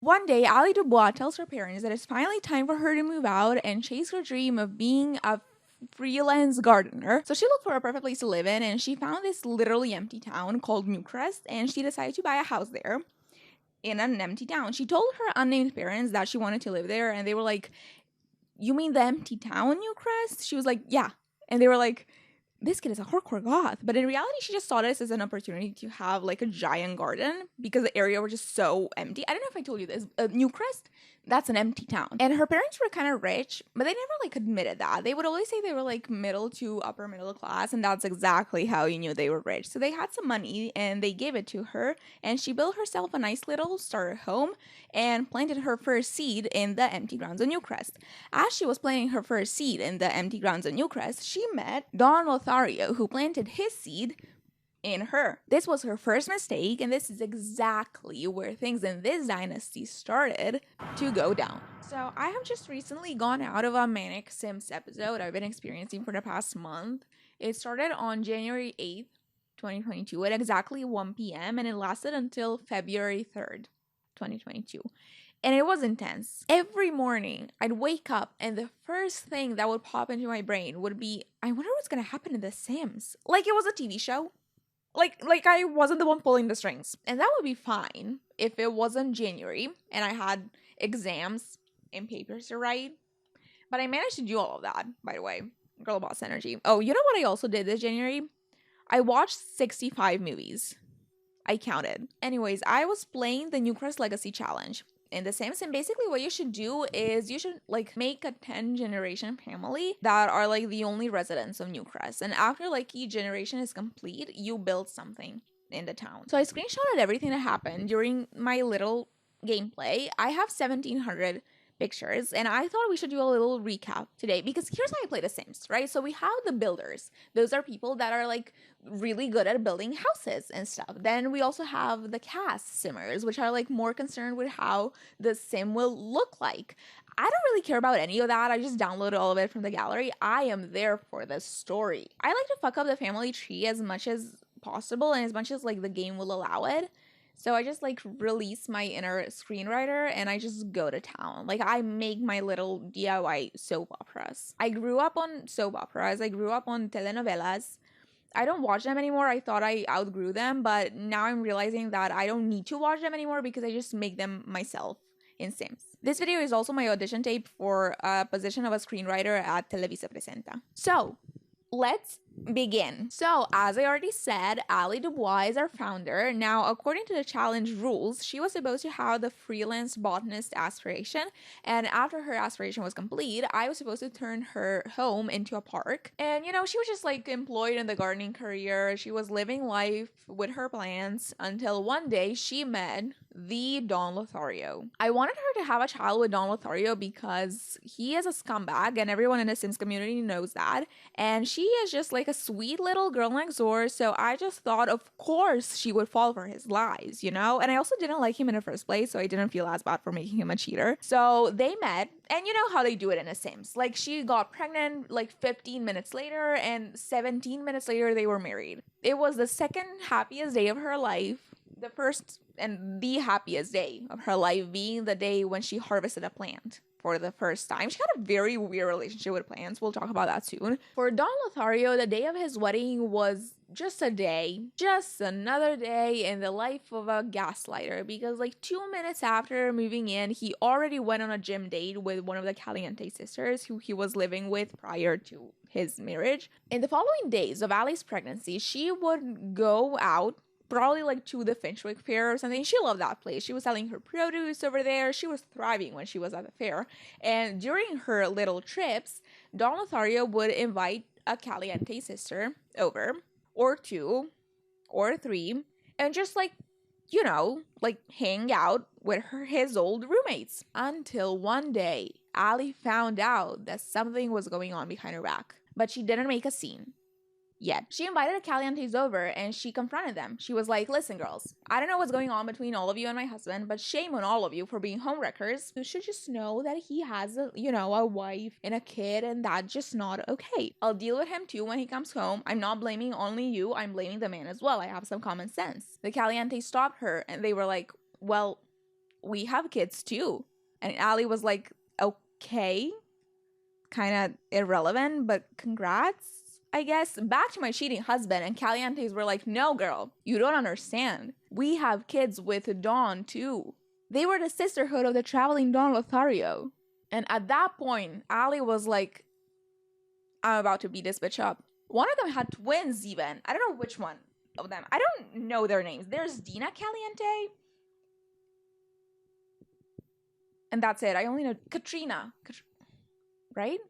One day, Ali Dubois tells her parents that it's finally time for her to move out and chase her dream of being a freelance gardener. So she looked for a perfect place to live in, and she found this literally empty town called Newcrest, and she decided to buy a house there in an empty town. She told her unnamed parents that she wanted to live there, and they were like, "You mean the empty town, Newcrest?" She was like, "Yeah." And they were like, "This kid is a hardcore goth." But in reality, she just saw this as an opportunity to have like a giant garden because the area was just so empty. I don't know if I told you this. Newcrest, that's an empty town. And her parents were kind of rich, but they never like admitted that. They would always say they were like middle to upper middle class, and that's exactly how you knew they were rich. So they had some money and they gave it to her, and she built herself a nice little starter home and planted her first seed in the empty grounds of Newcrest. As she was planting her first seed in the empty grounds of Newcrest, she met Don Lothario, who planted his seed in her. This was her first mistake, and this is exactly where things in this dynasty started to go down. So, I have just recently gone out of a manic Sims episode I've been experiencing for the past month. It started on January 8th, 2022 at exactly 1 p.m. and it lasted until February 3rd, 2022. And it was intense. Every morning, I'd wake up, and the first thing that would pop into my brain would be, I wonder what's gonna happen in The Sims. Like it was a TV show. Like I wasn't the one pulling the strings. And that would be fine if it wasn't January and I had exams and papers to write. But I managed to do all of that, by the way. Girl boss energy. Oh, you know what I also did this January? I watched 65 movies. I counted. Anyways, I was playing the Newcrest Legacy Challenge in The Sims, and basically what you should do is you should like make a 10 generation family that are like the only residents of Newcrest, and after like each generation is complete, you build something in the town. So I screenshotted everything that happened during my little gameplay. I have 1700 pictures, and I thought we should do a little recap today because here's how I play The Sims, right? So we have the builders. Those are people that are like really good at building houses and stuff. Then we also have the cast simmers, which are like more concerned with how the sim will look like. I don't really care about any of that. I just downloaded all of it from the gallery. I am there for the story. I like to fuck up the family tree as much as possible and as much as like the game will allow it. So I just like release my inner screenwriter and I just go to town. Like I make my little DIY soap operas. I grew up on soap operas. I grew up on telenovelas. I don't watch them anymore. I thought I outgrew them, but now I'm realizing that I don't need to watch them anymore because I just make them myself in Sims. This video is also my audition tape for a position of a screenwriter at Televisa Presenta. So, let's begin. So, as I already said, Ali Dubois is our founder. Now, according to the challenge rules, she was supposed to have the freelance botanist aspiration, and after her aspiration was complete, I was supposed to turn her home into a park. And you know, she was just like employed in the gardening career. She was living life with her plants until one day she met the Don Lothario. I wanted her to have a child with Don Lothario because he is a scumbag and everyone in the Sims community knows that. And she is just like a sweet little girl next door. So I just thought, of course, she would fall for his lies, you know? And I also didn't like him in the first place, so I didn't feel as bad for making him a cheater. So they met, and you know how they do it in a Sims. Like she got pregnant like 15 minutes later, and 17 minutes later, they were married. It was the second happiest day of her life. The first and the happiest day of her life being the day when she harvested a plant for the first time. She had a very weird relationship with plants. We'll talk about that soon. For Don Lothario, the day of his wedding was just a day, just another day in the life of a gaslighter, because like 2 minutes after moving in, he already went on a gym date with one of the Caliente sisters who he was living with prior to his marriage. In the following days of Ali's pregnancy, she would go out probably like to the Finchwick Fair or something. She loved that place. She was selling her produce over there. She was thriving when she was at the fair. And during her little trips, Don Lothario would invite a Caliente sister over, or two, or three, and just like, you know, like hang out with his old roommates. Until one day, Ali found out that something was going on behind her back. But she didn't make a scene. Yet. She invited the Calientes over and she confronted them. She was like, listen girls, I don't know what's going on between all of you and my husband, but shame on all of you for being homewreckers. You should just know that he has a wife and a kid, and that's just not okay. I'll deal with him too when he comes home. I'm not blaming only you, I'm blaming the man as well. I have some common sense. The Calientes stopped her and they were like, well, we have kids too. And Ali was like, okay, kind of irrelevant, but congrats, I guess. Back to my cheating husband, and Calientes were like, no, girl, you don't understand. We have kids with Dawn too. They were the sisterhood of the traveling Don Lothario. And at that point, Ali was like, I'm about to beat this bitch up. One of them had twins even. I don't know which one of them. I don't know their names. There's Dina Caliente. And that's it. I only know Katrina. Right?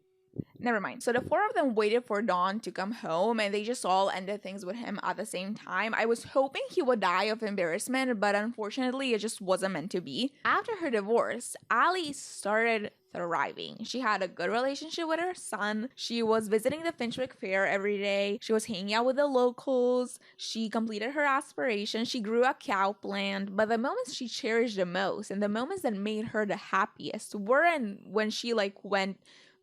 Never mind. So the four of them waited for Dawn to come home, and they just all ended things with him at the same time. I was hoping he would die of embarrassment, but unfortunately it just wasn't meant to be. After her divorce, Ali started thriving. She had a good relationship with her son. She was visiting the Finchwick Fair every day. She was hanging out with the locals. She completed her aspirations. She grew a cow plant. But the moments she cherished the most and the moments that made her the happiest weren't when she went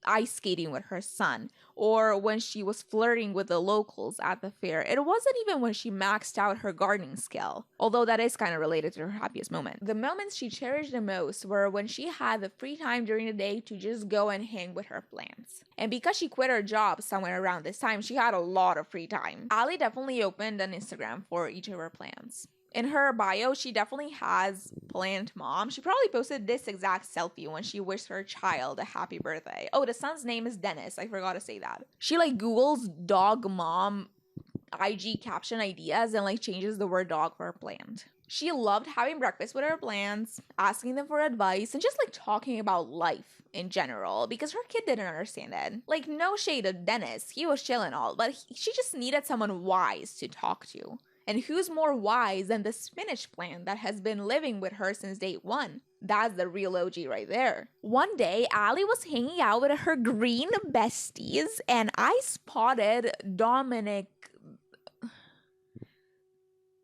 ice skating with her son, or when she was flirting with the locals at the fair. It wasn't even when she maxed out her gardening skill, although that is kind of related to her happiest moment. The moments she cherished the most were when she had the free time during the day to just go and hang with her plants. And because she quit her job somewhere around this time, she had a lot of free time. Ali definitely opened an Instagram for each of her plants. In her bio, she definitely has plant mom. She probably posted this exact selfie when she wished her child a happy birthday. Oh, the son's name is Dennis. I forgot to say that. She Googles dog mom IG caption ideas and changes the word dog for a plant. She loved having breakfast with her plants, asking them for advice, and just talking about life in general, because her kid didn't understand it. No shade to Dennis. He was chill and all, but she just needed someone wise to talk to. And who's more wise than the spinach plant that has been living with her since day one? That's the real OG right there. One day, Ali was hanging out with her green besties, and I spotted Dominic.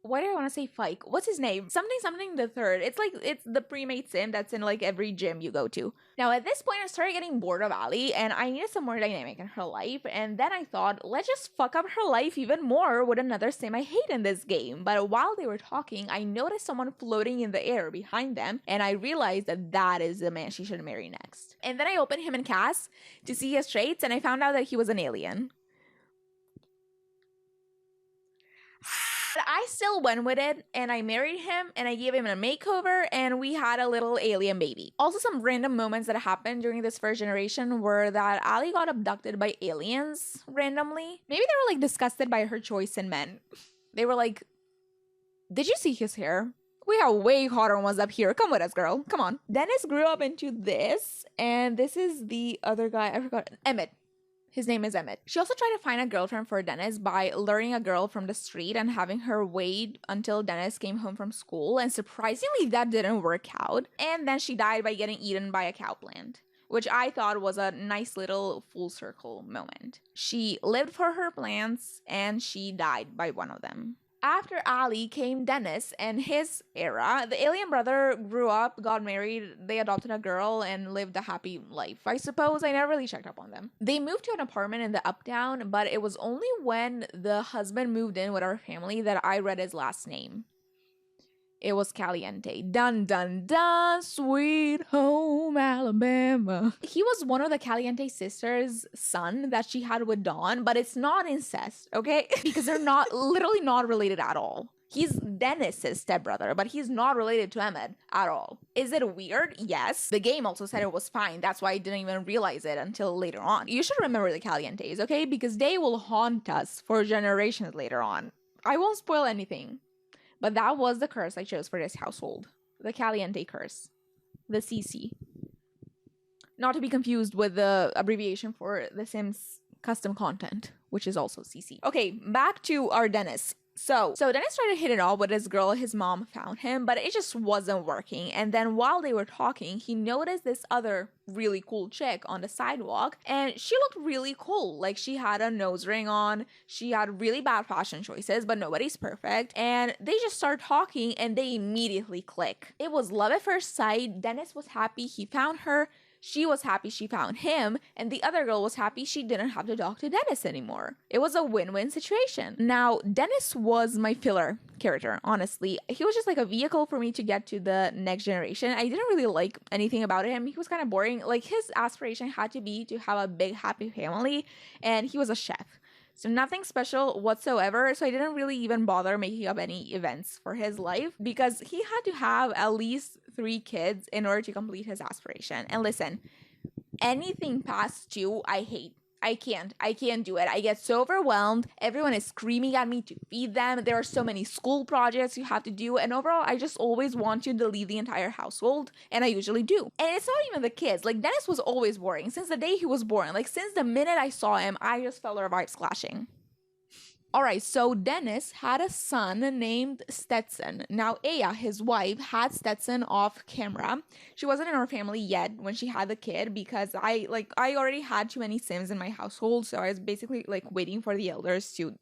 Why do I want to say Fike? What's his name? Something the third. It's the pre-made sim that's in every gym you go to. Now at this point I started getting bored of Ali, and I needed some more dynamic in her life, and then I thought, let's just fuck up her life even more with another sim I hate in this game. But while they were talking, I noticed someone floating in the air behind them, and I realized that is the man she should marry next. And then I opened him in CAS to see his traits, and I found out that he was an alien. But I still went with it, and I married him, and I gave him a makeover, and we had a little alien baby. Also, some random moments that happened during this first generation were that Ali got abducted by aliens randomly. Maybe they were disgusted by her choice in men. They were like, did you see his hair? We have way hotter ones up here. Come with us, girl. Come on. Dennis grew up into this, and this is the other guy. I forgot. Emmett. His name is Emmett. She also tried to find a girlfriend for Dennis by luring a girl from the street and having her wait until Dennis came home from school, and surprisingly that didn't work out. And then she died by getting eaten by a cow plant, which I thought was a nice little full circle moment. She lived for her plants, and she died by one of them. After Ali came Dennis and his era. The alien brother grew up, got married, they adopted a girl, and lived a happy life. I suppose I never really checked up on them. They moved to an apartment in the Uptown, but it was only when the husband moved in with our family that I read his last name. It was Caliente. Dun dun dun, sweet home Alabama. He was one of the Caliente sisters' son that she had with Dawn, but it's not incest, okay? Because they're literally not related at all. He's Dennis's stepbrother, but he's not related to Emmett at all. Is it weird? Yes. The game also said it was fine. That's why I didn't even realize it until later on. You should remember the Calientes, okay? Because they will haunt us for generations later on. I won't spoil anything. But that was the curse I chose for this household. The Caliente curse. The CC. Not to be confused with the abbreviation for The Sims custom content, which is also CC. Okay, back to our Dennis. So Dennis tried to hit it off with this girl his mom found him, but it just wasn't working. And then while they were talking, he noticed this other really cool chick on the sidewalk, and she looked really cool. She had a nose ring on, she had really bad fashion choices, but nobody's perfect. And they just start talking, and they immediately click. It was love at first sight. Dennis was happy he found her. She was happy she found him, and the other girl was happy she didn't have to talk to Dennis anymore. It was a win-win situation. Now, Dennis was my filler character, honestly. He was just like a vehicle for me to get to the next generation. I didn't really like anything about him. He was kind of boring. Like, his aspiration had to be to have a big, happy family, and he was a chef. So nothing special whatsoever. So I didn't really even bother making up any events for his life because he had to have at least 3 kids in order to complete his aspiration. And listen, anything past 2, I hate. I can't do it. I get so overwhelmed. Everyone is screaming at me to feed them. There are so many school projects you have to do. And overall, I just always want to delete the entire household. And I usually do. And it's not even the kids. Like, Dennis was always boring. Since the day he was born. Like, since the minute I saw him, I just felt our vibes clashing. Alright, so Dennis had a son named Stetson. Now, Aya, his wife, had Stetson off camera. She wasn't in our family yet when she had the kid because I already had too many Sims in my household, so I was basically like waiting for the elders to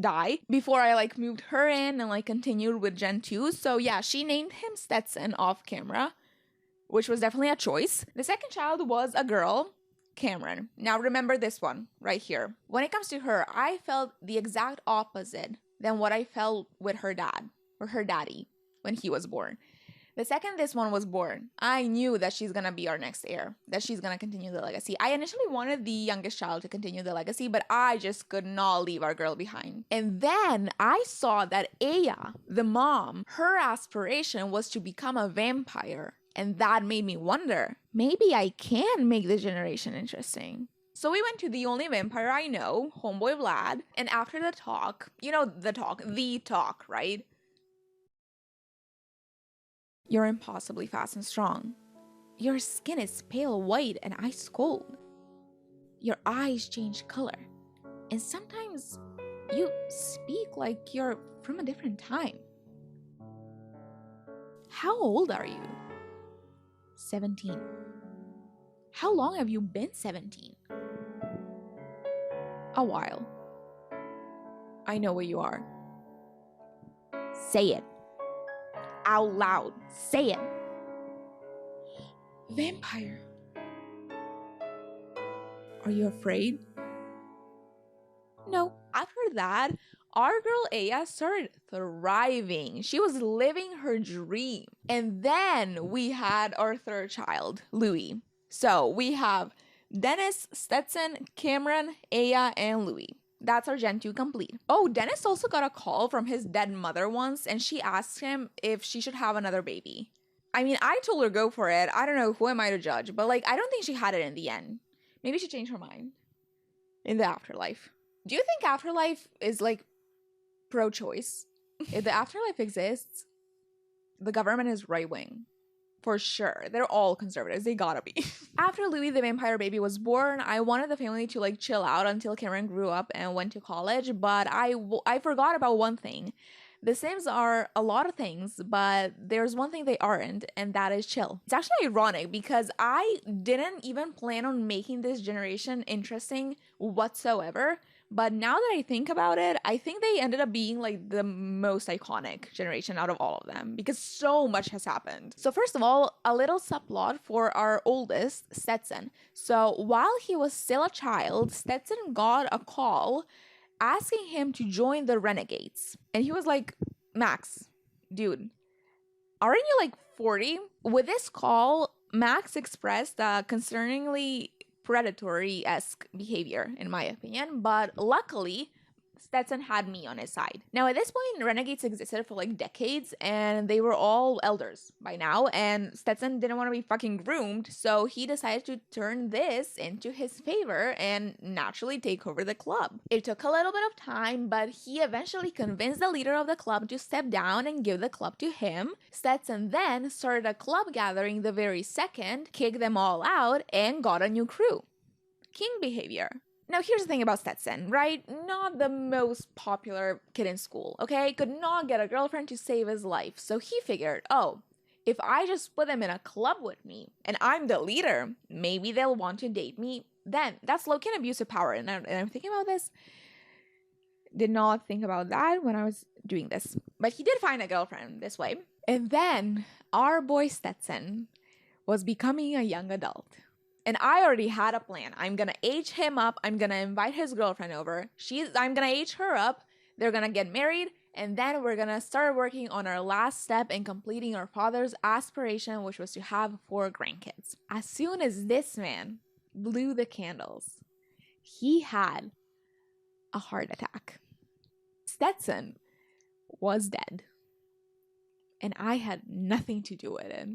die before I like moved her in and like continued with Gen 2. So yeah, she named him Stetson off camera, which was definitely a choice. The second child was a girl, Cameron. Now remember this one right here. When it comes to her, I felt the exact opposite than what I felt with her dad or her daddy when he was born. The second this one was born, I knew that she's gonna be our next heir, that she's gonna continue the legacy. I initially wanted the youngest child to continue the legacy, but I just could not leave our girl behind. And then I saw that Aya, the mom, her aspiration was to become a vampire. And that made me wonder, maybe I can make this generation interesting. So we went to the only vampire I know, homeboy Vlad, and after the talk, you know the talk, right? You're impossibly fast and strong. Your skin is pale white and ice cold. Your eyes change color. And sometimes you speak like you're from a different time. How old are you? 17. How long have you been 17? A while. I know what you are. Say it. Out loud. Say it. Vampire. Are you afraid? No. After that, our girl Aya started thriving. She was living her dream. And then we had our third child, Louis. So we have Dennis, Stetson, Cameron, Aya, and Louis. That's our Gen 2 complete. Oh, Dennis also got a call from his dead mother once, and she asked him if she should have another baby. I mean, I told her go for it. I don't know, who am I to judge? But like, I don't think she had it in the end. Maybe she changed her mind in the afterlife. Do you think afterlife is like pro-choice? If the afterlife exists, the government is right-wing. For sure. They're all conservatives. They gotta be. After Louis the vampire baby was born, I wanted the family to like chill out until Cameron grew up and went to college, but I forgot about one thing. The Sims are a lot of things, but there's one thing they aren't, and that is chill. It's actually ironic because I didn't even plan on making this generation interesting whatsoever. But now that I think about it, I think they ended up being like the most iconic generation out of all of them because so much has happened. So first of all, a little subplot for our oldest, Stetson. So while he was still a child, Stetson got a call asking him to join the Renegades. And he was like, Max, dude, aren't you like 40? With this call, Max expressed a concerningly predatory-esque behavior, in my opinion, but luckily, Stetson had me on his side. Now, at this point, Renegades existed for like decades, and they were all elders by now, and Stetson didn't want to be fucking groomed, so he decided to turn this into his favor and naturally take over the club. It took a little bit of time, but he eventually convinced the leader of the club to step down and give the club to him. Stetson then started a club gathering the very second, kicked them all out, and got a new crew. King behavior. Now, here's the thing about Stetson, right? Not the most popular kid in school, okay? Could not get a girlfriend to save his life. So he figured, oh, if I just put them in a club with me and I'm the leader, maybe they'll want to date me then. That's low-key abuse of power. And I'm thinking about this. Did not think about that when I was doing this. But he did find a girlfriend this way. And then our boy Stetson was becoming a young adult. And I already had a plan. I'm gonna age him up. I'm gonna invite his girlfriend over. I'm gonna age her up. They're gonna get married. And then we're gonna start working on our last step in completing our father's aspiration, which was to have 4 grandkids. As soon as this man blew the candles, he had a heart attack. Stetson was dead. And I had nothing to do with it.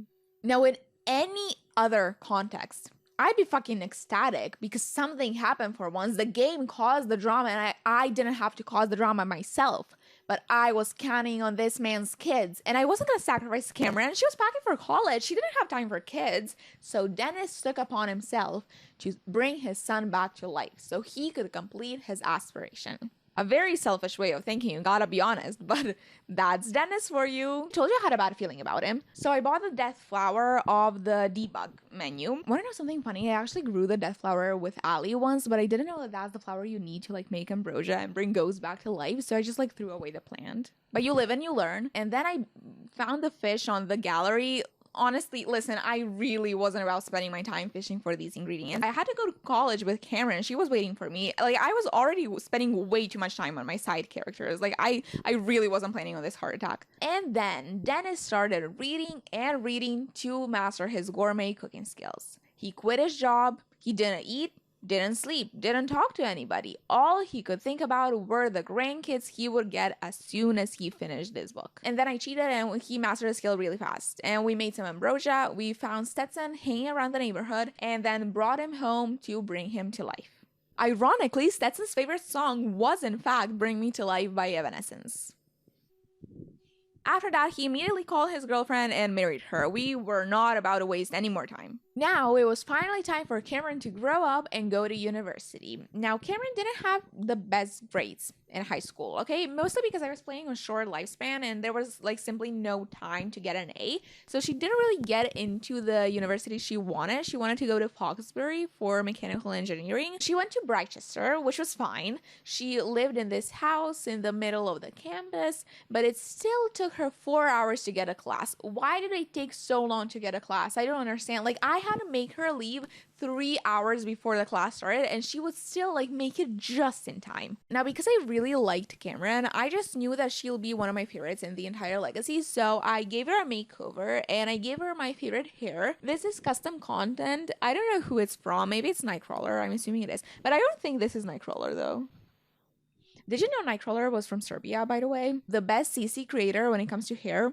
Now, in any other context, I'd be fucking ecstatic because something happened for once. The game caused the drama and I didn't have to cause the drama myself. But I was counting on this man's kids and I wasn't going to sacrifice Cameron. She was packing for college. She didn't have time for kids. So Dennis took upon himself to bring his son back to life so he could complete his aspiration. A very selfish way of thinking, gotta be honest, but that's Dennis for you. Told you I had a bad feeling about him. So I bought the death flower of the debug menu. Wanna know something funny? I actually grew the death flower with Ali once, but I didn't know that that's the flower you need to like make ambrosia and bring ghosts back to life. So I just like threw away the plant. But you live and you learn. And then I found the fish on the gallery. Honestly, listen, I really wasn't about spending my time fishing for these ingredients. I had to go to college with Cameron. She was waiting for me. Like, I was already spending way too much time on my side characters. Like, I really wasn't planning on this heart attack. And then Dennis started reading and reading to master his gourmet cooking skills. He quit his job. He didn't eat, didn't sleep, didn't talk to anybody. All he could think about were the grandkids he would get as soon as he finished this book. And then I cheated and he mastered the skill really fast. And we made some ambrosia. We found Stetson hanging around the neighborhood and then brought him home to bring him to life. Ironically, Stetson's favorite song was in fact Bring Me to Life by Evanescence. After that, he immediately called his girlfriend and married her. We were not about to waste any more time. Now, it was finally time for Cameron to grow up and go to university. Now, Cameron didn't have the best grades in high school, okay? Mostly because I was playing a short lifespan and there was like simply no time to get an A. So she didn't really get into the university she wanted. She wanted to go to Foxbury for mechanical engineering. She went to Brightchester, which was fine. She lived in this house in the middle of the campus, but it still took her 4 hours to get a class. Why did it take so long to get a class? I don't understand. Like, I had to make her leave 3 hours before the class started and she would still like make it just in time. Now, because I really liked Cameron, I just knew that she'll be one of my favorites in the entire legacy, so I gave her a makeover and I gave her my favorite hair. This is custom content. I don't know who it's from. Maybe it's Nightcrawler. I'm assuming it is, but I don't think this is Nightcrawler though. Did you know Nightcrawler was from Serbia, by the way? The best CC creator when it comes to hair.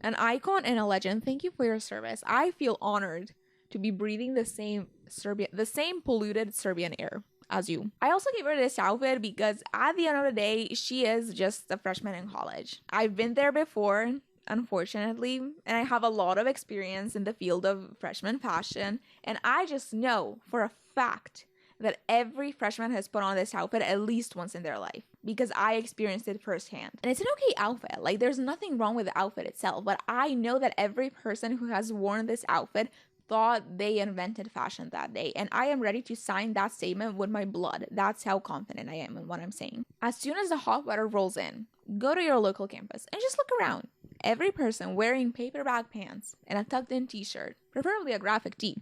An icon and a legend. Thank you for your service. I feel honored to be breathing the same polluted Serbian air as you. I also gave her this outfit because at the end of the day, she is just a freshman in college. I've been there before, unfortunately, and I have a lot of experience in the field of freshman fashion, and I just know for a fact that every freshman has put on this outfit at least once in their life because I experienced it firsthand. And it's an okay outfit. Like, there's nothing wrong with the outfit itself, but I know that every person who has worn this outfit thought they invented fashion that day, and I am ready to sign that statement with my blood. That's how confident I am in what I'm saying. As soon as the hot weather rolls in, go to your local campus and just look around. Every person wearing paperback pants and a tucked-in t-shirt, preferably a graphic tee,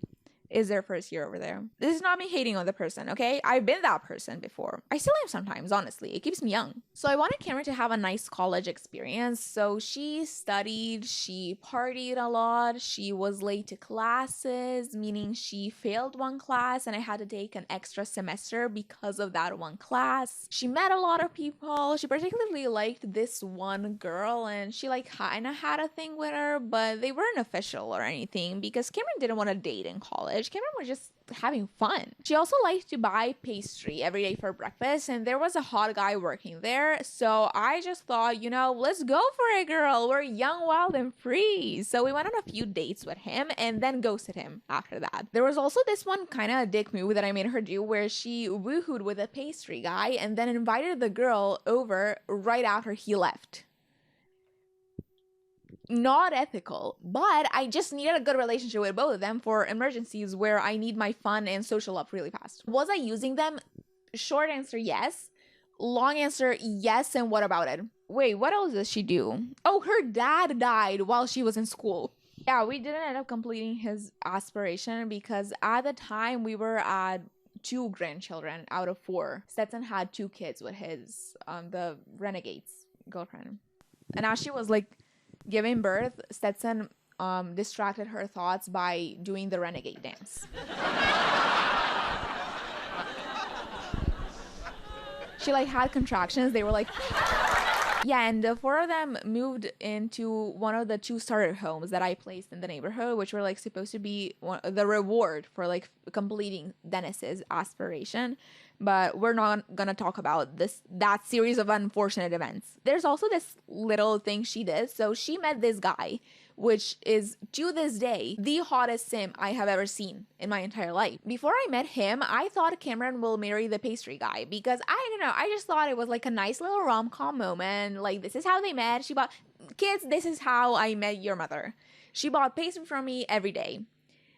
is their first year over there. This is not me hating on the person, okay? I've been that person before. I still am sometimes, honestly. It keeps me young. So I wanted Cameron to have a nice college experience. So she studied, she partied a lot, she was late to classes, meaning she failed one class and I had to take an extra semester because of that one class. She met a lot of people. She particularly liked this one girl and she like kind of had a thing with her, but they weren't official or anything because Cameron didn't want to date in college. Cameron was just having fun. She also liked to buy pastry every day for breakfast, and there was a hot guy working there, so I just thought, you know, let's go for it, girl. We're young, wild, and free. So we went on a few dates with him and then ghosted him after that. There was also this one kind of dick move that I made her do where she woohooed with a pastry guy and then invited the girl over right after he left. Not ethical, but I just needed a good relationship with both of them for emergencies where I need my fun and social up really fast. Was I using them? Short answer, yes. Long answer, yes, and what about it? Wait, what else does she do? Oh, her dad died while she was in school. Yeah, we didn't end up completing his aspiration because at the time we were at 2 grandchildren out of 4. Stetson had 2 kids with his the Renegade's girlfriend. And as she was like giving birth, Stetson distracted her thoughts by doing the Renegade dance. She like had contractions. They were like yeah, and the 4 of them moved into one of the 2 starter homes that I placed in the neighborhood, which were like supposed to be the reward for like completing Dennis's aspiration. But we're not gonna talk about that series of unfortunate events. There's also this little thing she did. So she met this guy, which is to this day the hottest sim I have ever seen in my entire life. Before I met him, I thought Cameron will marry the pastry guy because I don't know, I just thought it was like a nice little rom-com moment. Like, this is how they met. She bought kids, this is how I met your mother. She bought pastry from me every day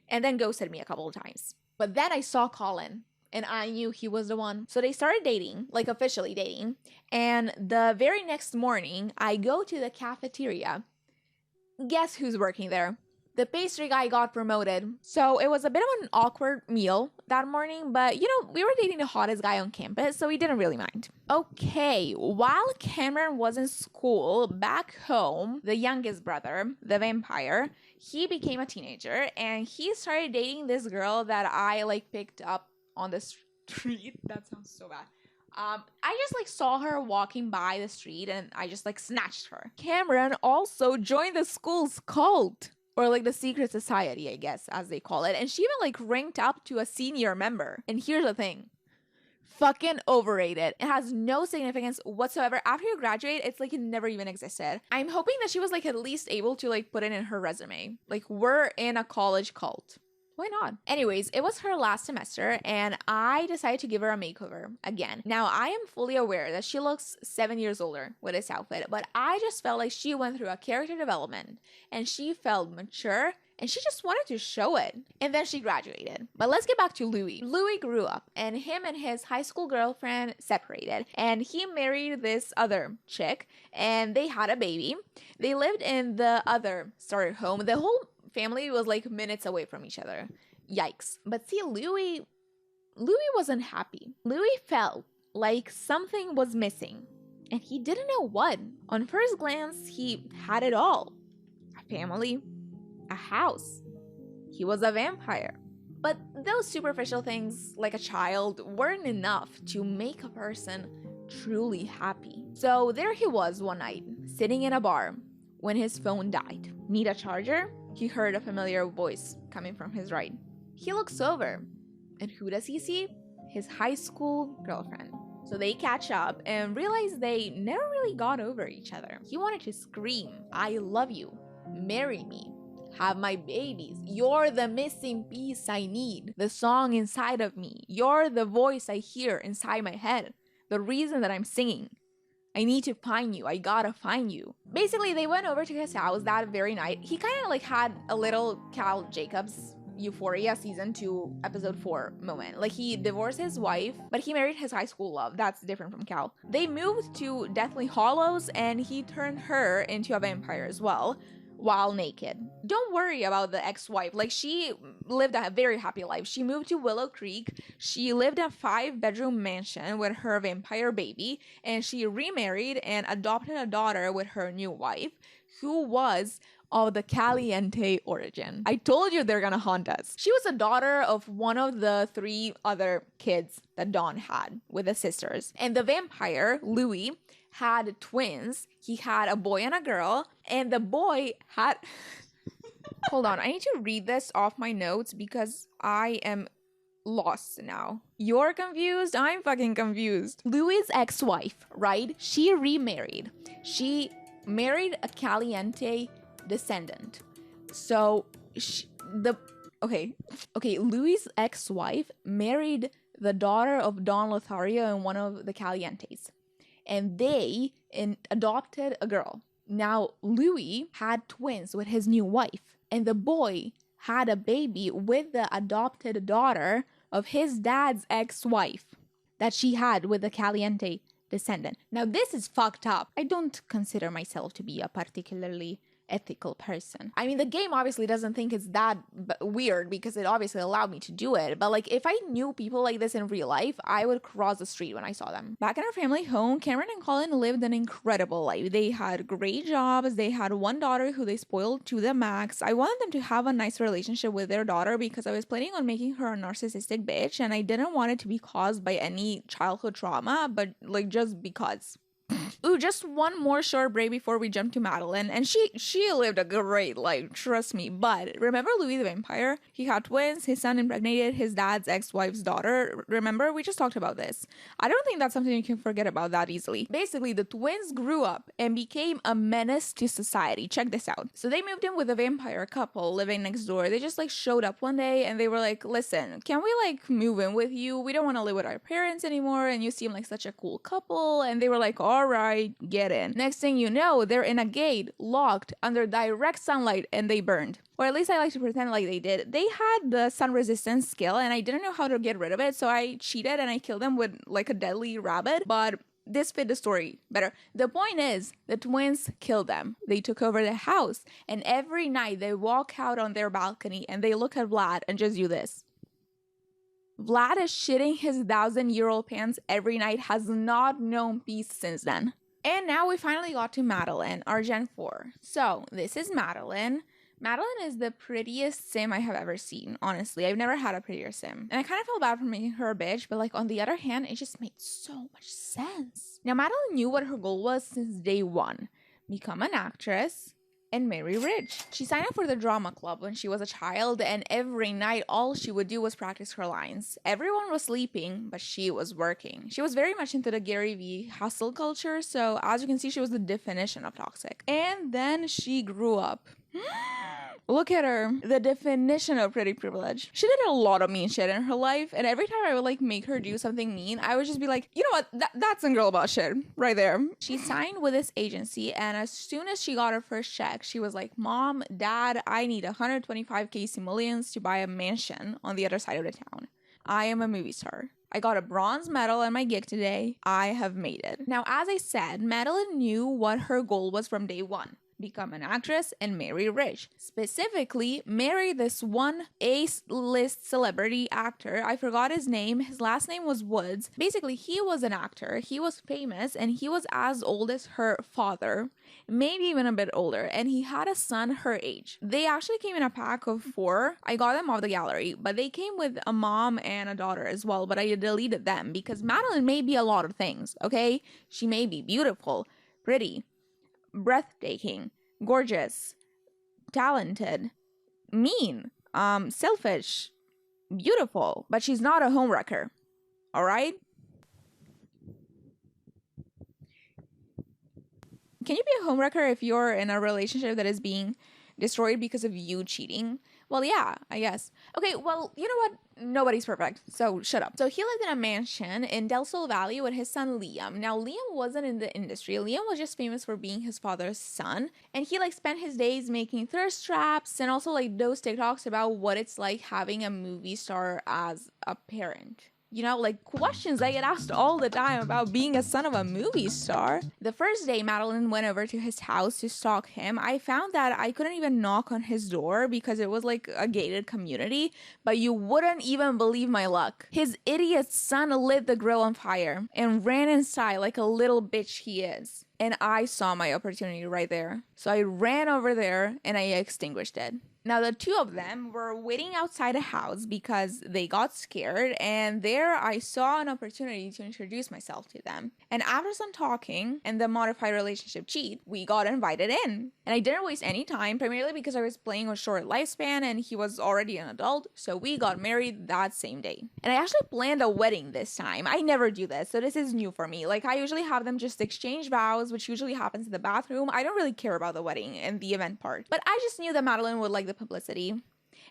and then ghosted me a couple of times. But then I saw Colin and I knew he was the one. So they started dating, like officially dating. And the very next morning, I go to the cafeteria. Guess who's working there? The pastry guy got promoted. So it was a bit of an awkward meal that morning, but you know, we were dating the hottest guy on campus, so we didn't really mind. Okay, while Cameron was in school, back home, the youngest brother, the vampire, he became a teenager and he started dating this girl that I like picked up on the street. That sounds so bad. I just like saw her walking by the street and I just like snatched her. Cameron also joined the school's cult, or like the secret society, I guess, as they call it. And she even like ranked up to a senior member. And here's the thing. Fucking overrated. It has no significance whatsoever. After you graduate, it's like it never even existed. I'm hoping that she was like at least able to like put it in her resume. Like, we're in a college cult. Why not? Anyways, it was her last semester and I decided to give her a makeover again. Now, I am fully aware that she looks 7 years older with this outfit, but I just felt like she went through a character development and she felt mature and she just wanted to show it. And then she graduated. But let's get back to Louis. Louis grew up and him and his high school girlfriend separated and he married this other chick and they had a baby. They lived in the other starter home. The whole family was like minutes away from each other. Yikes. But see, Louis wasn't happy. Louis felt like something was missing and he didn't know what. On first glance, he had it all. A family, a house. He was a vampire. But those superficial things, like a child, weren't enough to make a person truly happy. So there he was one night, sitting in a bar when his phone died. Need a charger? He heard a familiar voice coming from his right. He looks over, and who does he see? His high school girlfriend. So they catch up and realize they never really got over each other. He wanted to scream, "I love you, marry me, have my babies. You're the missing piece I need, the song inside of me. You're the voice I hear inside my head, the reason that I'm singing. I need to find you. I gotta find you." Basically, they went over to his house that very night. He kind of like had a little Cal Jacobs Euphoria season 2 episode 4 moment. Like, he divorced his wife, but he married his high school love. That's different from Cal. They moved to Deathly Hollows and he turned her into a vampire as well, while naked. Don't worry about the ex-wife. Like, she lived a very happy life. She moved to Willow Creek. She lived a 5-bedroom mansion with her vampire baby, and she remarried and adopted a daughter with her new wife, who was of the Caliente origin. I told you they're gonna haunt us. She was a daughter of one of the 3 other kids that Dawn had with the sisters. And the vampire, Louis, had twins. He had a boy and a girl, and the boy had hold on, I need to read this off my notes because I am lost now. You're confused? I'm fucking confused. Louis' ex-wife, right? She remarried. She married a Caliente descendant. So Louis' ex-wife married the daughter of Don Lothario and one of the Calientes. And they adopted a girl. Now, Louis had twins with his new wife, and the boy had a baby with the adopted daughter of his dad's ex-wife that she had with the Caliente descendant. Now, this is fucked up. I don't consider myself to be a particularly ethical person. I mean, the game obviously doesn't think it's that weird because it obviously allowed me to do it. But like, if I knew people like this in real life, I would cross the street when I saw them. Back in our family home, Cameron and Colin lived an incredible life. They had great jobs. They had one daughter who they spoiled to the max. I wanted them to have a nice relationship with their daughter because I was planning on making her a narcissistic bitch, and I didn't want it to be caused by any childhood trauma, but like just because. Ooh, just one more short break before we jump to Madeline, and she lived a great life, trust me. But remember Louis the Vampire? He had twins. His son impregnated his dad's ex-wife's daughter. Remember? We just talked about this. I don't think that's something you can forget about that easily. Basically, the twins grew up and became a menace to society. Check this out. So they moved in with a vampire couple living next door. They just like showed up one day and they were like, listen, can we like move in with you? We don't want to live with our parents anymore, and you seem like such a cool couple. And they were like, all right, get in. Next thing you know, they're in a gate, locked, under direct sunlight, and they burned. Or at least I like to pretend like they did. They had the sun resistance skill, and I didn't know how to get rid of it, so I cheated and I killed them with like a deadly rabbit, but this fit the story better. The point is, the twins killed them. They took over the house, and every night they walk out on their balcony and they look at Vlad and just do this. Vlad is shitting his 1,000-year-old pants every night, has not known peace since then. And now we finally got to Madeline, our Gen 4. So, this is Madeline. Madeline is the prettiest sim I have ever seen, honestly. I've never had a prettier sim. And I kind of felt bad for making her a bitch, but like on the other hand, it just made so much sense. Now, Madeline knew what her goal was since day one. Become an actress and marry rich. She signed up for the drama club when she was a child, and every night all she would do was practice her lines. Everyone was sleeping, but she was working. She was very much into the Gary Vee hustle culture, so as you can see, she was the definition of toxic. And then she grew up. Look at her, the definition of pretty privilege. She did a lot of mean shit in her life, and every time I would like make her do something mean, I would just be like, you know what, that's some girl boss shit right there. She signed with this agency, and as soon as she got her first check, she was like, Mom, Dad, I need 125k simoleons to buy a mansion on the other side of the town. I am a movie star. I got a bronze medal on my gig today. I have made it. Now, as I said, Madeline knew what her goal was from day one. Become an actress and marry rich. Specifically, marry this one A-list celebrity actor. I forgot his name. His last name was Woods. Basically, he was an actor. He was famous, and he was as old as her father, maybe even a bit older, and he had a son her age. They actually came in a pack of 4. I got them off the gallery, but they came with a mom and a daughter as well, but I deleted them because Madeline may be a lot of things, okay? She may be beautiful, pretty, breathtaking, gorgeous, talented, mean, selfish, beautiful, but she's not a homewrecker. All right? Can you be a homewrecker if you're in a relationship that is being destroyed because of you cheating? Well, yeah, I guess. Okay, well, you know what? Nobody's perfect, so shut up. So he lived in a mansion in Del Sol Valley with his son Liam. Now, Liam wasn't in the industry. Liam was just famous for being his father's son. And he like spent his days making thirst traps and also like those TikToks about what it's like having a movie star as a parent. You know, like questions I get asked all the time about being a son of a movie star. The first day Madeline went over to his house to stalk him, I found that I couldn't even knock on his door because it was like a gated community, but you wouldn't even believe my luck. His idiot son lit the grill on fire and ran inside like a little bitch he is. And I saw my opportunity right there. So I ran over there and I extinguished it. Now, the two of them were waiting outside a house because they got scared, and there I saw an opportunity to introduce myself to them. And after some talking and the modified relationship cheat, we got invited in. And I didn't waste any time, primarily because I was playing a short lifespan and he was already an adult, so we got married that same day. And I actually planned a wedding this time. I never do this, so this is new for me. Like, I usually have them just exchange vows, which usually happens in the bathroom. I don't really care about the wedding and the event part. But I just knew that Madeline would like the publicity,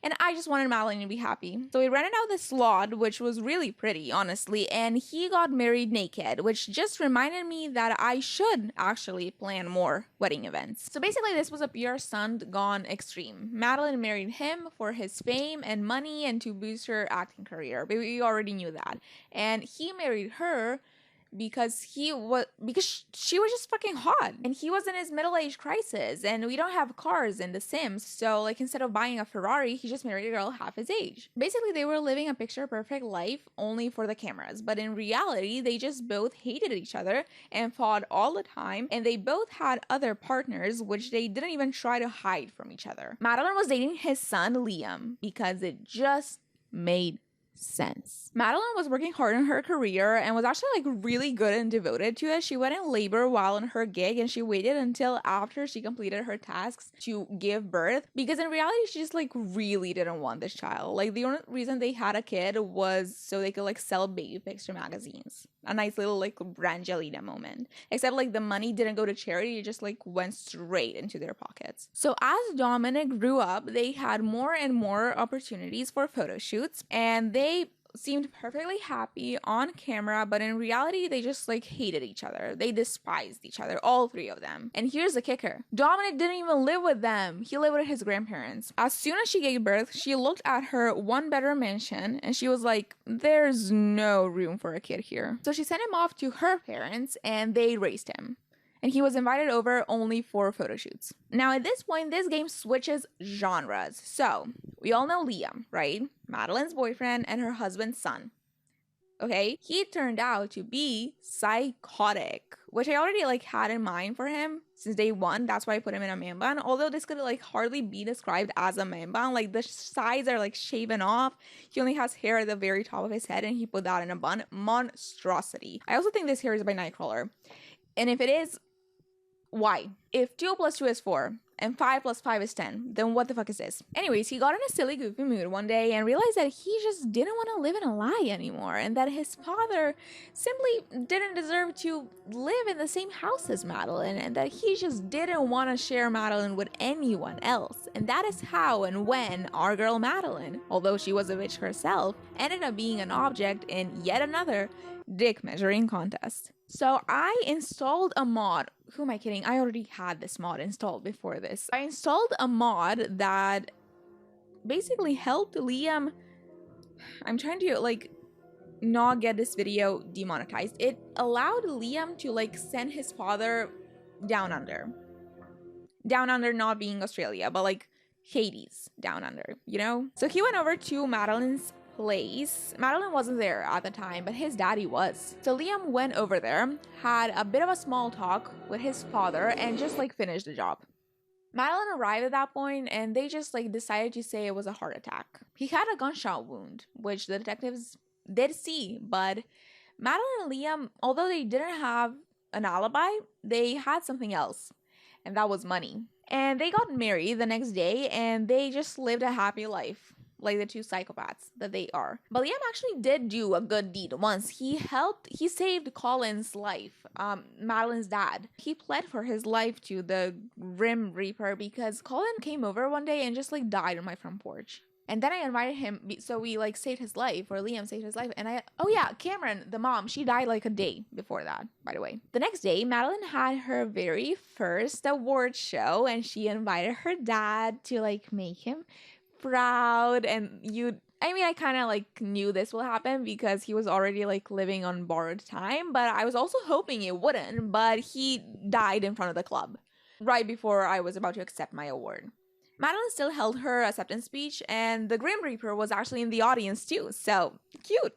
and I just wanted Madeline to be happy. So we rented out this lot, which was really pretty, honestly, and he got married naked, which just reminded me that I should actually plan more wedding events. So basically, this was a pure stunt gone extreme. Madeline married him for his fame and money and to boost her acting career, but we already knew that. And he married her because she was just fucking hot, and he was in his middle-age crisis, and we don't have cars in The Sims, so like instead of buying a Ferrari, he just married a girl half his age. Basically, they were living a picture perfect life only for the cameras, but in reality, they just both hated each other and fought all the time, and they both had other partners which they didn't even try to hide from each other. Madeline was dating his son Liam because it just made sense. Madeline was working hard in her career and was actually like really good and devoted to it. She went in labor while in her gig, and she waited until after she completed her tasks to give birth, because in reality she just like really didn't want this child. Like the only reason they had a kid was so they could like sell baby pics to magazines. A nice little like Brangelina moment. Except like the money didn't go to charity, it just like went straight into their pockets. So as Dominic grew up, they had more and more opportunities for photo shoots, and they seemed perfectly happy on camera, but in reality they just like hated each other. They despised each other, all three of them. And here's the kicker: Dominic didn't even live with them. He lived with his grandparents. As soon as she gave birth, she looked at her one-bedroom mansion and she was like, there's no room for a kid here. So she sent him off to her parents and they raised him. And he was invited over only for photo shoots. Now at this point, this game switches genres. So we all know Liam, right? Madeline's boyfriend and her husband's son. Okay, he turned out to be psychotic, which I already like had in mind for him since day one. That's why I put him in a man bun. Although this could like hardly be described as a man bun. Like the sides are like shaven off. He only has hair at the very top of his head and he put that in a bun. Monstrosity. I also think this hair is by Nightcrawler. And if it is, why? If 2 + 2 is 4 and 5 + 5 is 10, then what the fuck is this? Anyways, he got in a silly goofy mood one day and realized that he just didn't want to live in a lie anymore, and that his father simply didn't deserve to live in the same house as Madeline, and that he just didn't want to share Madeline with anyone else. And that is how and when our girl Madeline, although she was a bitch herself, ended up being an object in yet another dick measuring contest. So I installed a mod. Who am I kidding? I already had this mod installed before this. I installed a mod that basically helped Liam. I'm trying to like not get this video demonetized. It allowed Liam to like send his father down under. Down under not being Australia, but like Hades down under, you know? So he went over to Madeline's place. Madeline wasn't there at the time, but his daddy was. So Liam went over there, had a bit of a small talk with his father, and just like finished the job. Madeline arrived at that point and they just like decided to say it was a heart attack. He had a gunshot wound, which the detectives did see, but Madeline and Liam, although they didn't have an alibi, they had something else, and that was money. And they got married the next day and they just lived a happy life, like the two psychopaths that they are. But Liam actually did do a good deed once. He saved Colin's life, Madeline's dad. He pled for his life to the Grim Reaper because Colin came over one day and just like died on my front porch. And then I invited him, so we like saved his life, or Liam saved his life. And oh yeah, Cameron, the mom, she died like a day before that, by the way. The next day, Madeline had her very first award show and she invited her dad to like make him proud. And I kind of like knew this will happen because he was already like living on borrowed time, but I was also hoping it wouldn't. But he died in front of the club right before I was about to accept my award. Madeline still held her acceptance speech, and the Grim Reaper was actually in the audience too, so cute.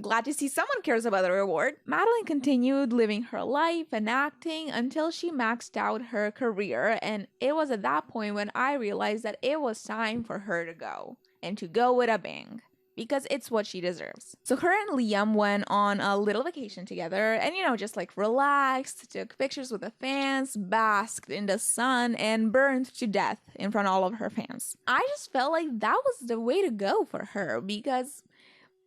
Glad to see someone cares about the reward. Madeline continued living her life and acting until she maxed out her career, and it was at that point when I realized that it was time for her to go, and to go with a bang, because it's what she deserves. So her and Liam went on a little vacation together and, just like relaxed, took pictures with the fans, basked in the sun, and burned to death in front of all of her fans. I just felt like that was the way to go for her, because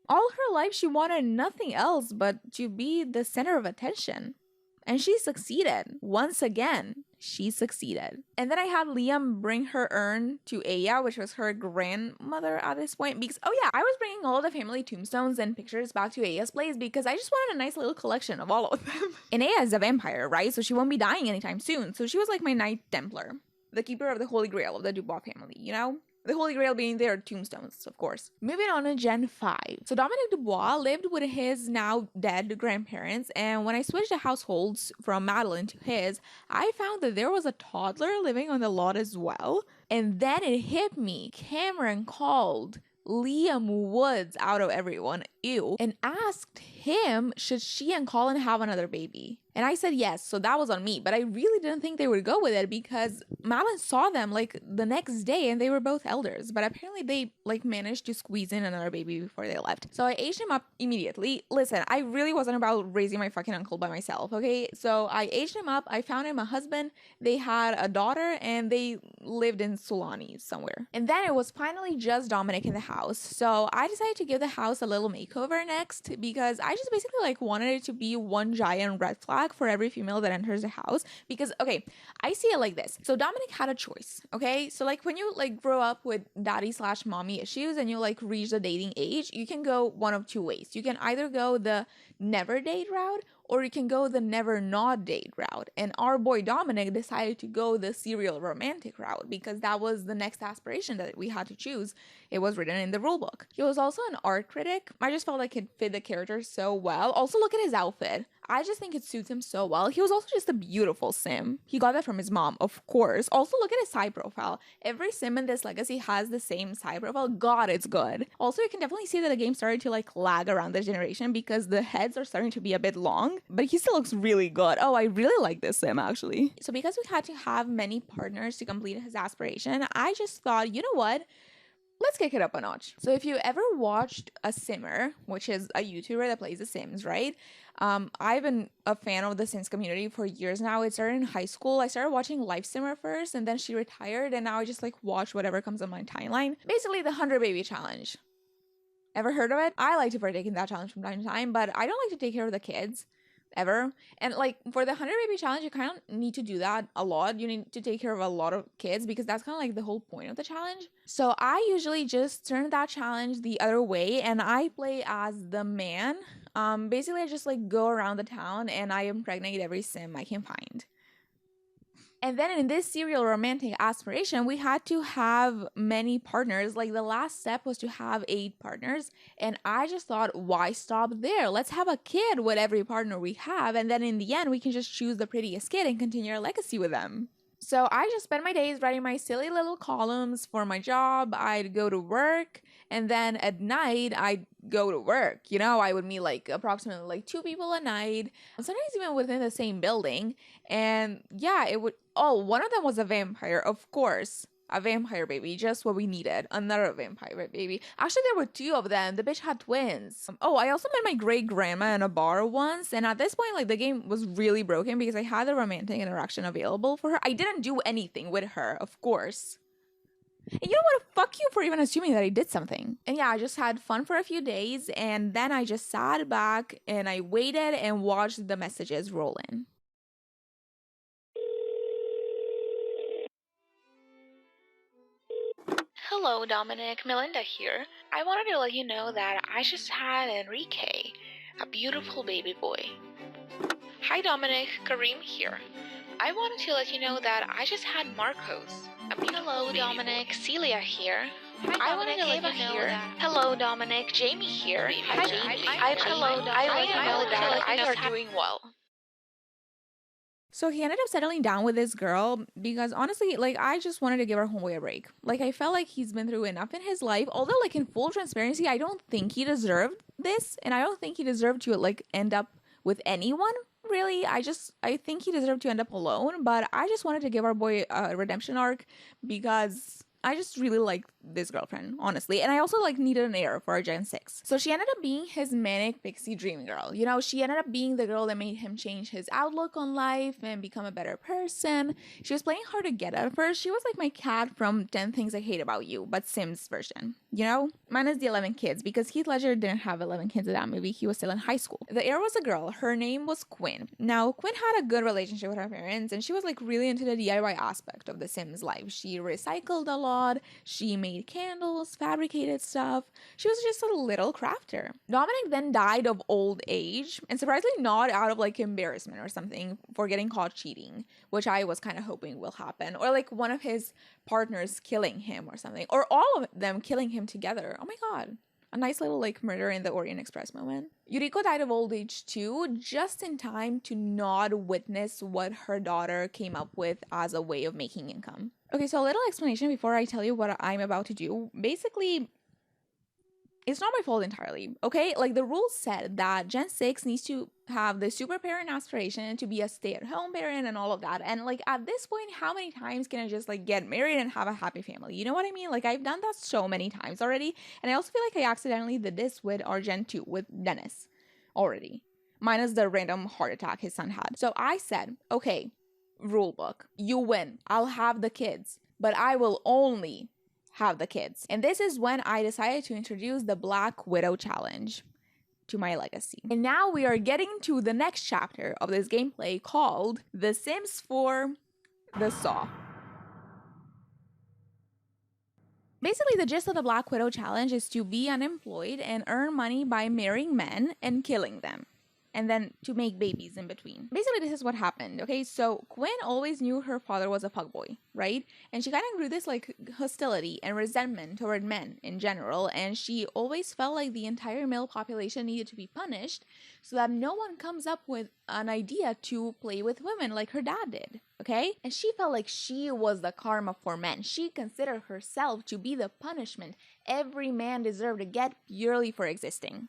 all her life she wanted nothing else but to be the center of attention. And she succeeded. Once again, she succeeded. And then I had Liam bring her urn to Aya, which was her grandmother at this point. Because, oh yeah, I was bringing all the family tombstones and pictures back to Aya's place because I just wanted a nice little collection of all of them. And Aya is a vampire, right? So she won't be dying anytime soon. So she was like my Knight Templar, the keeper of the Holy Grail of the Dubois family, The Holy Grail being their tombstones, of course. Moving on to Gen 5. So Dominic Dubois lived with his now dead grandparents, and when I switched the households from Madeline to his, I found that there was a toddler living on the lot as well. And then it hit me. Cameron called Liam Woods out of everyone, ew, and asked him should she and Colin have another baby. And I said yes, so that was on me, but I really didn't think they would go with it because Madeline saw them like the next day and they were both elders, but apparently they like managed to squeeze in another baby before they left. So I aged him up immediately. Listen, I really wasn't about raising my fucking uncle by myself, okay? So I aged him up, I found him a husband, they had a daughter, and they lived in Sulani somewhere. And then it was finally just Dominic in the house. So I decided to give the house a little makeover next because I just basically like wanted it to be one giant red flag for every female that enters the house. Because okay, I see it like this. So Dominic had a choice, okay? So like when you like grow up with daddy/mommy issues and you like reach the dating age, you can go one of two ways. You can either go the never date route or you can go the never not date route. And our boy Dominic decided to go the serial romantic route because that was the next aspiration that we had to choose. It was written in the rule book. He was also an art critic. I just felt like it fit the character so well. Also, look at his outfit. I just think it suits him so well. He was also just a beautiful sim. He got that from his mom, of course. Also, look at his side profile. Every sim in this legacy has the same side profile. God, it's good. Also, you can definitely see that the game started to like lag around this generation because the heads are starting to be a bit long, but he still looks really good. Oh, I really like this sim actually. So because we had to have many partners to complete his aspiration, I just thought, you know what? Let's kick it up a notch. So if you ever watched a simmer, which is a YouTuber that plays The Sims, right? I've been a fan of the Sims community for years now. It started in high school. I started watching Life Simmer first, and then she retired, and now I just like watch whatever comes on my timeline. Basically, the 100 Baby Challenge. Ever heard of it? I like to partake in that challenge from time to time, but I don't like to take care of the kids. Ever. And like for the 100 baby challenge, you kind of need to do that a lot. You need to take care of a lot of kids because that's kind of like the whole point of the challenge. So I usually just turn that challenge the other way and I play as the man. Basically I just like go around the town and I impregnate every sim I can find. And then in this serial romantic aspiration, we had to have many partners. Like the last step was to have 8 partners. And I just thought, why stop there? Let's have a kid with every partner we have. And then in the end, we can just choose the prettiest kid and continue our legacy with them. So I just spent my days writing my silly little columns for my job. I'd go to work and then at night I'd go to work. You know, I would meet like approximately like 2 people a night, sometimes even within the same building. And yeah, it would, oh, one of them was a vampire, of course. A vampire baby, just what we needed. Another vampire baby. Actually, there were 2 of them. The bitch had twins. Oh, I also met my great grandma in a bar once. And at this point, like, the game was really broken because I had the romantic interaction available for her. I didn't do anything with her, of course. And you know what? Fuck you for even assuming that I did something. And yeah, I just had fun for a few days. And then I just sat back and I waited and watched the messages roll in. Hello, Dominic. Melinda here. I wanted to let you know that I just had Enrique, a beautiful baby boy. Hi, Dominic. Kareem here. I wanted to let you know that I just had Marcos, a beautiful Hello, baby Dominic. boy. Celia here. I wanted to let you know that. Hello, Dominic. Jamie here. Hi, Jamie. Hello, Dominic. I let you know that I I are just doing well. So he ended up settling down with this girl because honestly, like, I just wanted to give our homeboy a break. Like, I felt like he's been through enough in his life. Although, like, in full transparency, I don't think he deserved this. And I don't think he deserved to, like, end up with anyone, really. I think he deserved to end up alone. But I just wanted to give our boy a redemption arc because I just really like this girlfriend, honestly. And I also like needed an heir for our Gen 6. So she ended up being his manic pixie dream girl. You know, she ended up being the girl that made him change his outlook on life and become a better person. She was playing hard to get at first. She was like my cat from 10 Things I Hate About You, but Sims version. You know? Minus the 11 kids, because Heath Ledger didn't have 11 kids in that movie. He was still in high school. The heir was a girl. Her name was Quinn. Now, Quinn had a good relationship with her parents, and she was like really into the DIY aspect of the Sims life. She recycled a lot. lot. She made candles, fabricated stuff. She was just a little crafter. Dominic then died of old age, and surprisingly not out of like embarrassment or something for getting caught cheating, which I was kind of hoping will happen, or like one of his partners killing him or something, or all of them killing him together. Oh my god. A nice little like murder in the Orient Express moment. Yuriko died of old age too, just in time to not witness what her daughter came up with as a way of making income. Okay, so a little explanation before I tell you what I'm about to do. Basically, it's not my fault entirely, okay? Like, the rules said that Gen 6 needs to have the super parent aspiration to be a stay-at-home parent and all of that. And, like, at this point, how many times can I just, like, get married and have a happy family? You know what I mean? Like, I've done that so many times already. And I also feel like I accidentally did this with our Gen 2, with Dennis, already. Minus the random heart attack his son had. So I said, okay, rule book, you win. I'll have the kids, but I will only have the kids. And this is when I decided to introduce the Black Widow challenge to my legacy. And now we are getting to the next chapter of this gameplay called The Sims 4 The Saw. Basically, the gist of the Black Widow challenge is to be unemployed and earn money by marrying men and killing them, and then to make babies in between. Basically, this is what happened, okay? So Quinn always knew her father was a fuckboy, right? And she kind of grew this like hostility and resentment toward men in general, and she always felt like the entire male population needed to be punished so that no one comes up with an idea to play with women like her dad did, okay? And she felt like she was the karma for men. She considered herself to be the punishment every man deserved to get purely for existing.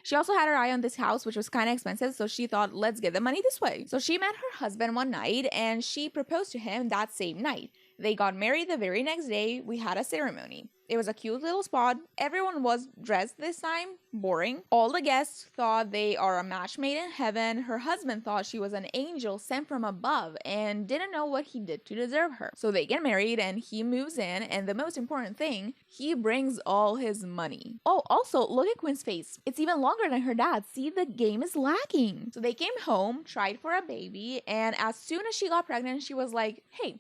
She also had her eye on this house, which was kind of expensive, so she thought, let's get the money this way. So she met her husband one night, and she proposed to him that same night. They got married the very next day. We had a ceremony. It was a cute little spot. Everyone was dressed this time. Boring. All the guests thought they are a match made in heaven. Her husband thought she was an angel sent from above and didn't know what he did to deserve her. So they get married and he moves in, and the most important thing, he brings all his money. Oh, also, look at Quinn's face. It's even longer than her dad. See, the game is lagging. So they came home, tried for a baby, and as soon as she got pregnant, she was like, hey,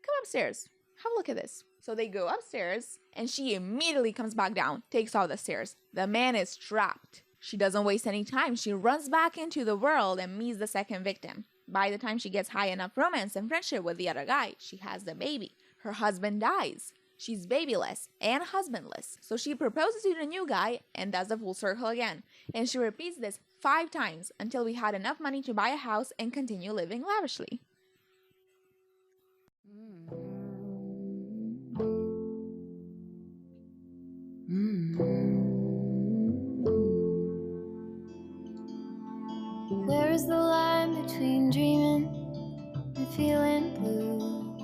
come upstairs. Have a look at this. So they go upstairs, and she immediately comes back down, takes off the stairs. The man is trapped. She doesn't waste any time. She runs back into the world and meets the second victim. By the time she gets high enough romance and friendship with the other guy, she has the baby. Her husband dies. She's babyless and husbandless. So she proposes to the new guy and does the full circle again. And she repeats this 5 times until we had enough money to buy a house and continue living lavishly. Where is the line between dreaming and feeling blue?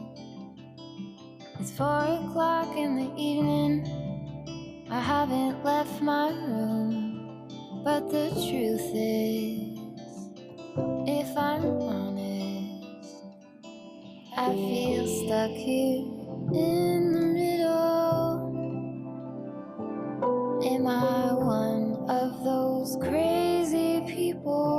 It's 4 o'clock in the evening. I haven't left my room, but the truth is, if I'm honest, I feel stuck here in the middle. Am I one of those crazy people?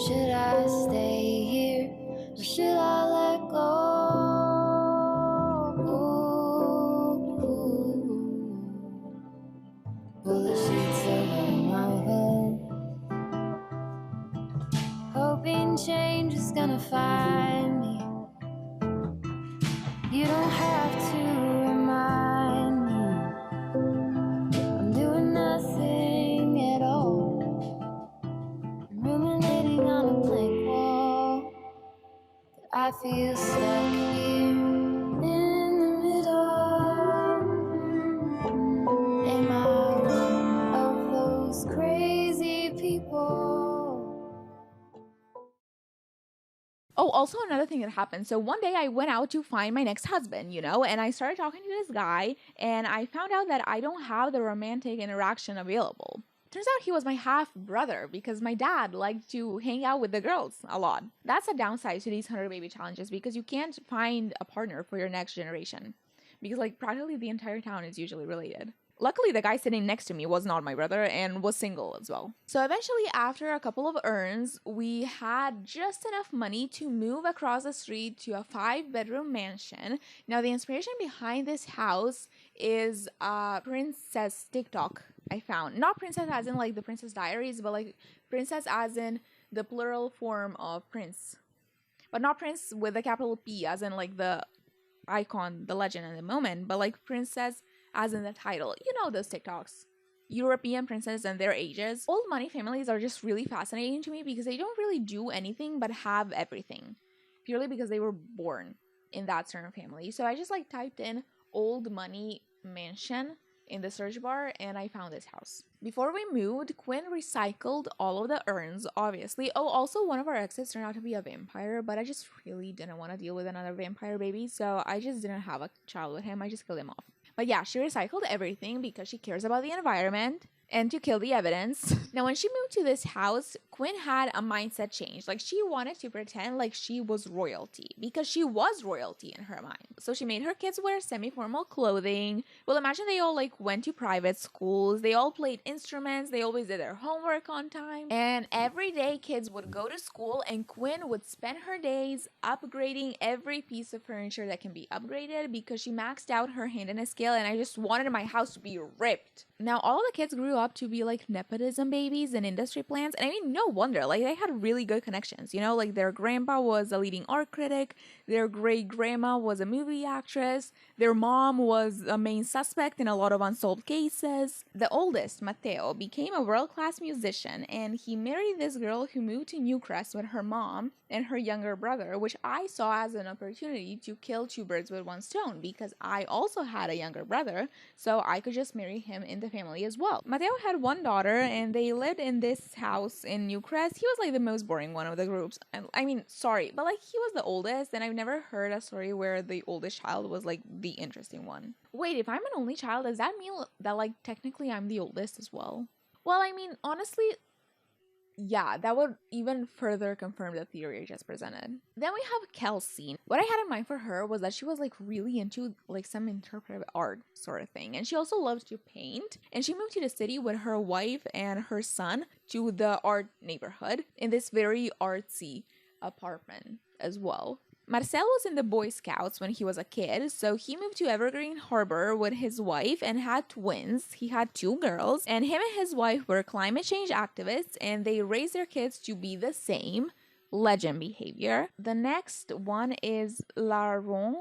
Should I stay here or should I let go? Pull the sheets over my head, hoping change is gonna find me. You don't have to remind me I'm doing nothing at all. I'm ruminating on a blank wall, but I feel stuck here in the middle. Am I one of those crazy people? Oh, also another thing that happened. So one day I went out to find my next husband, you know, and I started talking to this guy, and I found out that I don't have the romantic interaction available. Turns out he was my half brother because my dad liked to hang out with the girls a lot. That's a downside to these 100 baby challenges because you can't find a partner for your next generation because like practically the entire town is usually related. Luckily, the guy sitting next to me was not my brother and was single as well. So eventually, after a couple of earns, we had just enough money to move across the street to a 5-bedroom mansion. Now, the inspiration behind this house is a princess TikTok I found. Not princess as in like the Princess Diaries, but like princess as in the plural form of prince. But not prince with a capital P as in like the icon, the legend at the moment, but like princess as in the title. You know those TikToks. European princesses and their ages. Old money families are just really fascinating to me because they don't really do anything but have everything. Purely because they were born in that certain family. So I just like typed in old money mansion in the search bar and I found this house. Before we moved, Quinn recycled all of the urns, obviously. Oh, also one of our exes turned out to be a vampire, but I just really didn't want to deal with another vampire baby, so I just didn't have a child with him. I just killed him off. But yeah, she recycled everything because she cares about the environment and to kill the evidence. Now, when she moved to this house, Quinn had a mindset change. Like, she wanted to pretend like she was royalty because she was royalty in her mind. So she made her kids wear semi-formal clothing. Well, imagine they all like went to private schools. They all played instruments. They always did their homework on time. And every day kids would go to school and Quinn would spend her days upgrading every piece of furniture that can be upgraded because she maxed out her handiness scale and I just wanted my house to be ripped. Now, all of the kids grew up to be like nepotism babies and industry plants. And I mean, no wonder, like they had really good connections, you know, like their grandpa was a leading art critic, their great grandma was a movie actress, their mom was a main suspect in a lot of unsolved cases. The oldest, Matteo, became a world-class musician and he married this girl who moved to Newcrest with her mom and her younger brother, which I saw as an opportunity to kill 2 birds with 1 stone because I also had a younger brother, so I could just marry him in the family as well. Matteo had 1 daughter and they lived in this house in Newcrest. He was like the most boring one of the groups. I mean, sorry, but like he was the oldest and I've never heard a story where the oldest child was like the interesting one. Wait, if I'm an only child, does that mean that like technically I'm the oldest as well? Well, I mean, honestly, yeah, that would even further confirm the theory I just presented. Then we have Kelsey. What I had in mind for her was that she was like really into like some interpretive art sort of thing. And she also loves to paint. And she moved to the city with her wife and her son to the art neighborhood in this very artsy apartment as well. Marcel was in the Boy Scouts when he was a kid, so he moved to Evergreen Harbor with his wife and had twins. He had 2 girls, and him and his wife were climate change activists, and they raised their kids to be the same. Legend behavior. The next one is Laurent.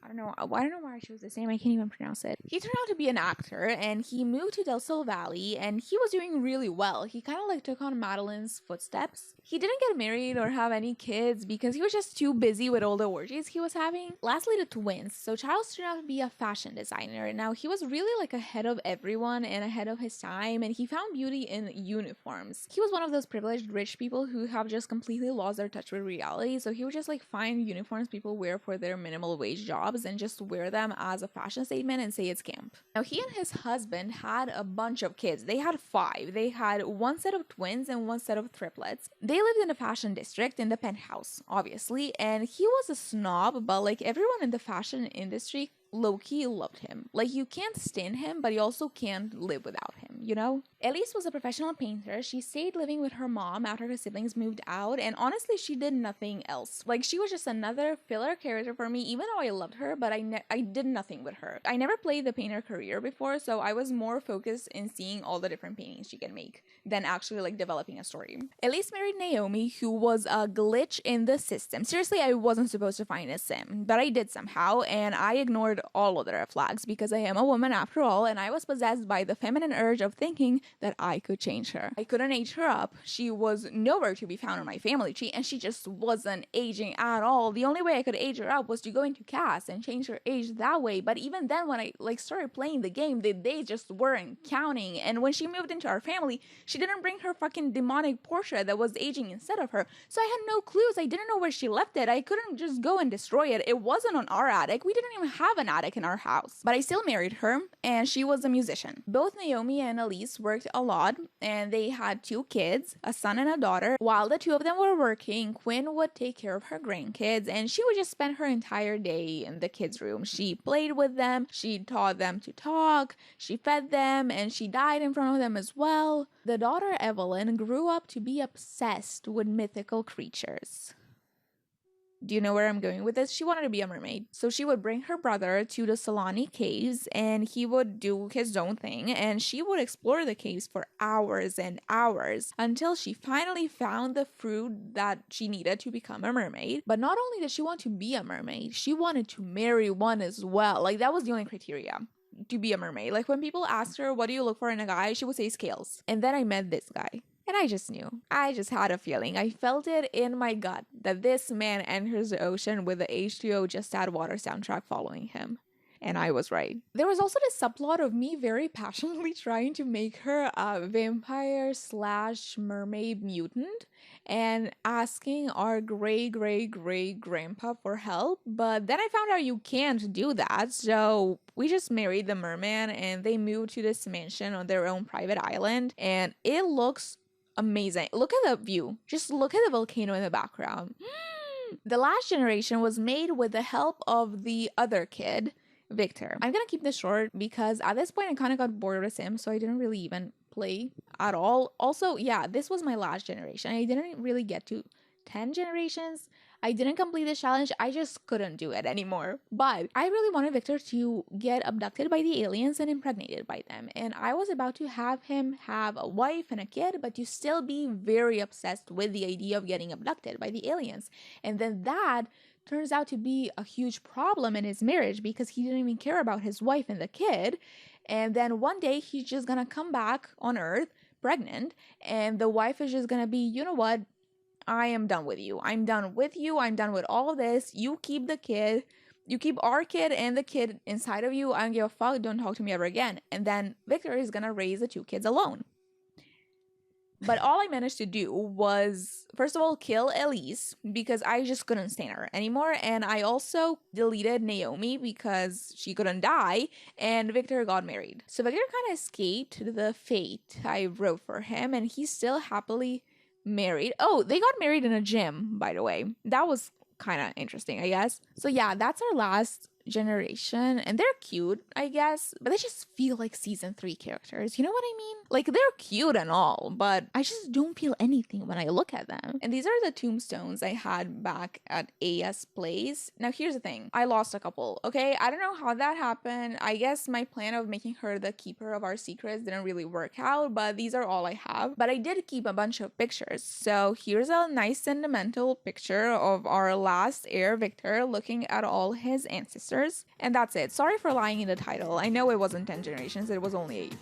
I don't know why I chose the same. I can't even pronounce it. He turned out to be an actor and he moved to Del Sol Valley and he was doing really well. He kind of like took on Madeline's footsteps. He didn't get married or have any kids because he was just too busy with all the orgies he was having. Lastly, the twins. So Charles turned out to be a fashion designer. Now, he was really like ahead of everyone and ahead of his time, and he found beauty in uniforms. He was one of those privileged rich people who have just completely lost their touch with reality, so he would just like find uniforms people wear for their minimal wage jobs and just wear them as a fashion statement and say it's camp. Now, he and his husband had a bunch of kids. They had 5. They had 1 set of twins and 1 set of triplets. They lived in the fashion district in the penthouse, obviously, and he was a snob, but like everyone in the fashion industry low-key loved him. Like, you can't stand him, but you also can't live without him, you know? Elise was a professional painter. She stayed living with her mom after her siblings moved out, and honestly, she did nothing else. Like, she was just another filler character for me, even though I loved her, but I did nothing with her. I never played the painter career before, so I was more focused in seeing all the different paintings she can make than actually, like, developing a story. Elise married Naomi, who was a glitch in the system. Seriously, I wasn't supposed to find a sim, but I did somehow, and I ignored all of the red flags because I am a woman after all, and I was possessed by the feminine urge of thinking that I could change her. I couldn't age her up. She was nowhere to be found in my family tree, and she just wasn't aging at all. The only way I could age her up was to go into cast and change her age that way, but even then when I started playing the game, the days just weren't counting, and when she moved into our family, she didn't bring her fucking demonic portrait that was aging instead of her, so I had no clues. I didn't know where she left it. I couldn't just go and destroy it. It wasn't on our attic. We didn't even have an attic in our house. But I still married her, and she was a musician. Both Naomi and and Elise worked a lot, and they had 2 kids, a son and a daughter. While the 2 of them were working, Quinn would take care of her grandkids, and she would just spend her entire day in the kids' room. She played with them, she taught them to talk, she fed them, and she died in front of them as well. The daughter Evelyn grew up to be obsessed with mythical creatures. Do you know where I'm going with this? She wanted to be a mermaid. So she would bring her brother to the Salani caves, and he would do his own thing, and she would explore the caves for hours and hours until she finally found the fruit that she needed to become a mermaid. But not only did she want to be a mermaid, she wanted to marry one as well. Like, that was the only criteria to be a mermaid. Like, when people asked her, what do you look for in a guy? She would say scales. And then I met this guy. And I just knew. I just had a feeling. I felt it in my gut that this man enters the ocean with the H2O Just Add Water soundtrack following him. And I was right. There was also this subplot of me very passionately trying to make her a vampire / mermaid mutant and asking our great grandpa for help. But then I found out you can't do that. So we just married the merman and they moved to this mansion on their own private island. And it looks amazing. Look at the view. Just look at the volcano in the background. The Last Generation was made with the help of the other kid, Victor. I'm gonna keep this short because at this point I kind of got bored with Sims, so I didn't really even play at all. Also, yeah, this was my last generation. I didn't really get to 10 generations. I didn't complete this challenge. I just couldn't do it anymore. But I really wanted Victor to get abducted by the aliens and impregnated by them. And I was about to have him have a wife and a kid, but to still be very obsessed with the idea of getting abducted by the aliens. And then that turns out to be a huge problem in his marriage because he didn't even care about his wife and the kid. And then one day he's just gonna come back on Earth pregnant, and the wife is just gonna be, you know what? I am done with you. I'm done with you. I'm done with all this. You keep the kid. You keep our kid and the kid inside of you. I don't give a fuck. Don't talk to me ever again. And then Victor is gonna raise the 2 kids alone. But all I managed to do was, first of all, kill Elise because I just couldn't stand her anymore. And I also deleted Naomi because she couldn't die. And Victor got married. So Victor kind of escaped the fate I wrote for him. And he's still happily married. Oh, they got married in a gym, by the way. That was kind of interesting, I guess. So yeah, that's our last generation, and they're cute, I guess, but they just feel like season 3 characters. You know what I mean? Like, they're cute and all, but I just don't feel anything when I look at them. And these are the tombstones I had back at AS Place. Now, here's the thing. I lost a couple, okay? I don't know how that happened. I guess my plan of making her the keeper of our secrets didn't really work out, but these are all I have. But I did keep a bunch of pictures. So here's a nice sentimental picture of our last heir, Victor, looking at all his ancestors. And that's it. Sorry for lying in the title. I know it wasn't 10 generations, it was only 8.